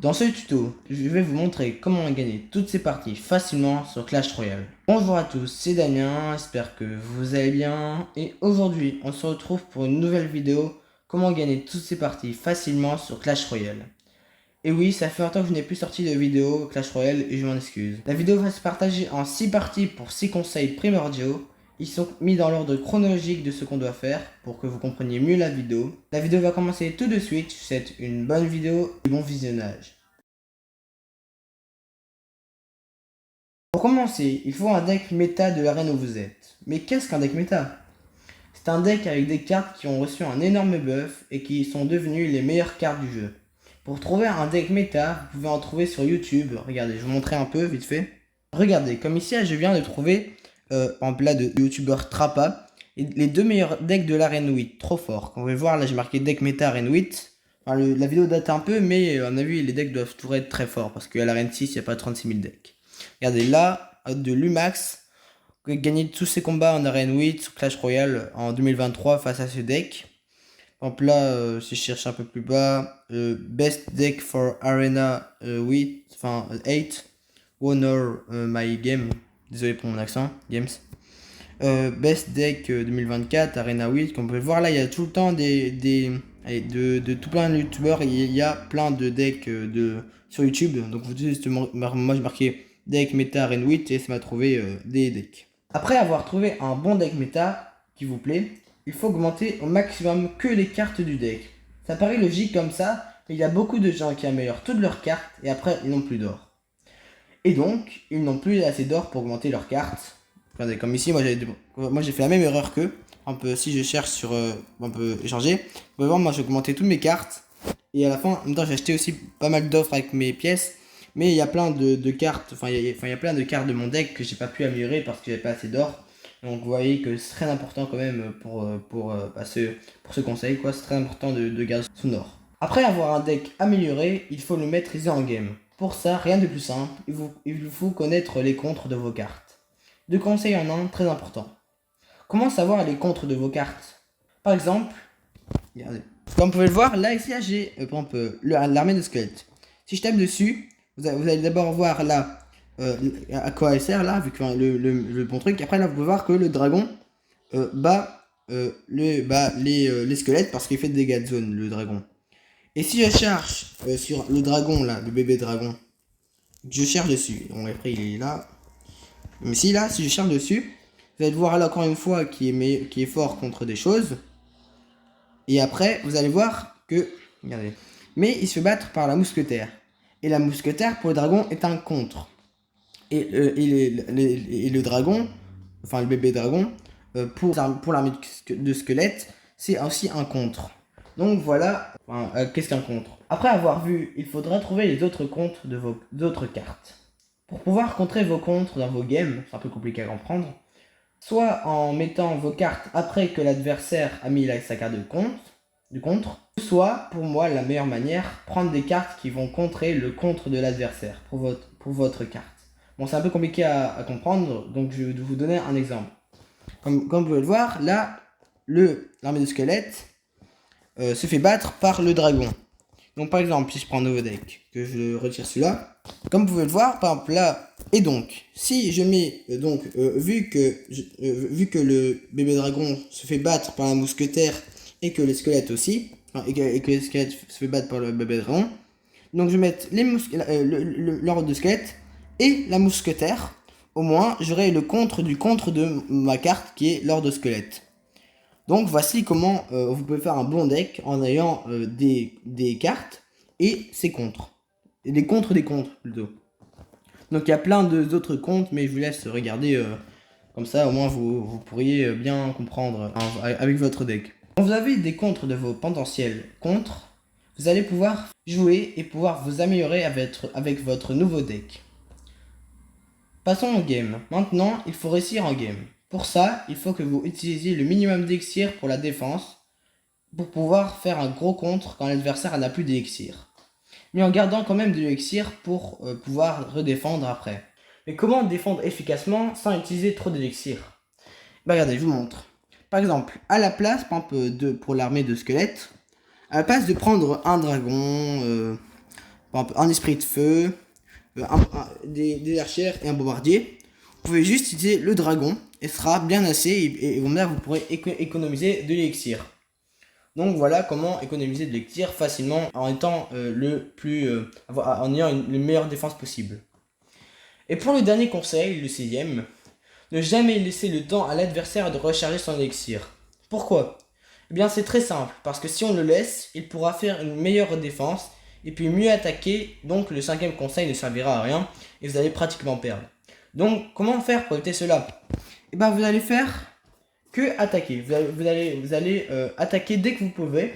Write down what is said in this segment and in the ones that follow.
Dans ce tuto, je vais vous montrer comment gagner toutes ces parties facilement sur Clash Royale. Bonjour à tous, c'est Damien, j'espère que vous allez bien. Et aujourd'hui, on se retrouve pour une nouvelle vidéo, comment gagner toutes ces parties facilement sur Clash Royale. Et oui, ça fait longtemps que je n'ai plus sorti de vidéo Clash Royale et je m'en excuse. La vidéo va se partager en 6 parties pour 6 conseils primordiaux. Ils sont mis dans l'ordre chronologique de ce qu'on doit faire pour que vous compreniez mieux la vidéo. La vidéo va commencer tout de suite, je vous souhaite une bonne vidéo et bon visionnage. Pour commencer, il faut un deck méta de l'arène où vous êtes. Mais qu'est-ce qu'un deck méta? C'est un deck avec des cartes qui ont reçu un énorme buff et qui sont devenues les meilleures cartes du jeu. Pour trouver un deck méta, vous pouvez en trouver sur YouTube. Regardez, je vais vous montrer un peu vite fait. Regardez, comme ici, je viens de trouver en plat de youtubeur Trappa les deux meilleurs decks de l'arène 8. Trop fort. Comme vous pouvez voir, là j'ai marqué deck méta arène 8. Enfin, la vidéo date un peu, mais à mon avis, les decks doivent toujours être très forts parce qu'à l'arène 6, il n'y a pas 36 000 decks. Regardez là, de Lumax, vous pouvez gagner tous ces combats en arène 8 sur Clash Royale en 2023 face à ce deck. Par exemple là, si je cherche un peu plus bas, Best Deck for Arena 8, enfin 8, Honor My Game, désolé pour mon accent, Games. Best Deck 2024, Arena 8, comme vous pouvez voir là, il y a tout le temps de tout plein de youtubeurs, il y a plein de decks sur YouTube, donc vous dites, moi j'ai marqué deck méta Arena 8 et ça m'a trouvé des decks. Après avoir trouvé un bon deck méta qui vous plaît, il faut augmenter au maximum que les cartes du deck. Ça paraît logique comme ça, mais il y a beaucoup de gens qui améliorent toutes leurs cartes et après ils n'ont plus d'or. Et donc, ils n'ont plus assez d'or pour augmenter leurs cartes. Regardez, comme ici, moi j'ai fait la même erreur qu'eux. Un peu, si je cherche sur, on peut échanger. Vous pouvez voir, moi j'ai augmenté toutes mes cartes. Et à la fin, en même temps, j'ai acheté aussi pas mal d'offres avec mes pièces. Mais il y a plein de cartes, il y a plein de cartes de mon deck que j'ai pas pu améliorer parce que j'avais pas assez d'or. Donc vous voyez que c'est très important quand même pour ce conseil, quoi. C'est très important de garder son or. Après avoir un deck amélioré, il faut le maîtriser en game. Pour ça, rien de plus simple, il vous faut connaître les contres de vos cartes. Deux conseils en un, très important. Comment savoir les contres de vos cartes? Par exemple, regardez. Comme vous pouvez le voir, là ici j'ai par exemple l'armée de squelettes. Si je tape dessus, vous allez d'abord voir là à quoi elle sert là, vu que le bon truc. Après là vous pouvez voir que le dragon bat les squelettes parce qu'il fait des dégâts de zone, le dragon. Et si je cherche sur le dragon là, le bébé dragon, je cherche dessus. Bon après il est là. Mais si là, si je cherche dessus, vous allez voir là encore une fois qui est fort contre des choses. Et après, vous allez voir que, regardez, mais il se fait battre par la mousquetaire. Et la mousquetaire pour le dragon est un contre. Et le dragon, enfin le bébé dragon, pour l'armée de squelette, c'est aussi un contre. Donc voilà, qu'est-ce qu'un contre? Après avoir vu, il faudra trouver les autres contres de vos autres cartes. Pour pouvoir contrer vos contres dans vos games, c'est un peu compliqué à comprendre, soit en mettant vos cartes après que l'adversaire a mis sa carte du contre, soit, pour moi, la meilleure manière, prendre des cartes qui vont contrer le contre de l'adversaire pour votre carte. Bon, c'est un peu compliqué à comprendre, donc je vais vous donner un exemple. Comme vous pouvez le voir, là, l'armée de squelette se fait battre par le dragon. Donc par exemple, si je prends un nouveau deck, que je retire celui-là, comme vous pouvez le voir, par exemple là, et donc, si je mets, vu que le bébé dragon se fait battre par la mousquetaire et que les squelettes aussi, et que les squelettes se fait battre par le bébé dragon, donc je vais mettre l'ordre de squelette et la mousquetaire, au moins j'aurai le contre du contre de ma carte qui est l'ordre de squelette. Donc voici comment vous pouvez faire un bon deck en ayant des cartes et ses contres. Et des contres plutôt. Donc il y a plein d'autres contres, mais je vous laisse regarder comme ça, au moins vous pourriez bien comprendre avec votre deck. Quand vous avez des contres de vos potentiels contres, vous allez pouvoir jouer et pouvoir vous améliorer avec votre nouveau deck. Passons au game. Maintenant, il faut réussir en game. Pour ça, il faut que vous utilisiez le minimum d'élixir pour la défense pour pouvoir faire un gros contre quand l'adversaire n'a plus d'élixir. Mais en gardant quand même de l'élixir pour pouvoir redéfendre après. Mais comment défendre efficacement sans utiliser trop d'élixir? Bah regardez, je vous montre. Par exemple, à la place, par exemple, pour l'armée de squelettes, à la place de prendre un dragon, par exemple un esprit de feu, des archères et un bombardier, vous pouvez juste utiliser le dragon et ce sera bien assez et comme ça vous pourrez économiser de l'élixir. Donc voilà comment économiser de l'élixir facilement en étant en ayant une meilleure défense possible. Et pour le dernier conseil, le sixième, ne jamais laisser le temps à l'adversaire de recharger son élixir. Pourquoi? Eh bien c'est très simple, parce que si on le laisse, il pourra faire une meilleure défense et puis mieux attaquer, donc le cinquième conseil ne servira à rien et vous allez pratiquement perdre. Donc comment faire pour éviter cela? Eh bien vous allez faire que attaquer, vous allez attaquer dès que vous pouvez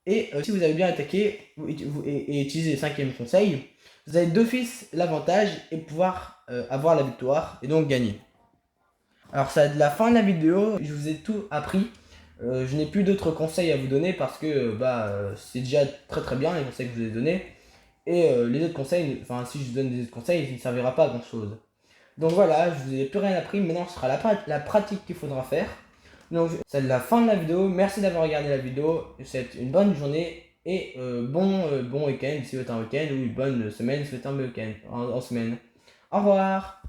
et si vous avez bien attaqué et utilisé le cinquième conseil, vous avez d'office l'avantage et pouvoir avoir la victoire et donc gagner. Alors ça va être la fin de la vidéo, je vous ai tout appris. Je n'ai plus d'autres conseils à vous donner parce que c'est déjà très bien les conseils que je vous ai donnés. Et les autres conseils, enfin si je vous donne des autres conseils, il ne servira pas à grand chose. Donc voilà, je vous ai plus rien appris, maintenant ce sera la pratique qu'il faudra faire. Donc c'est la fin de la vidéo, merci d'avoir regardé la vidéo, je vous souhaite une bonne journée et bon week-end si vous êtes un week-end ou une bonne semaine si vous êtes un week-end en semaine. Au revoir.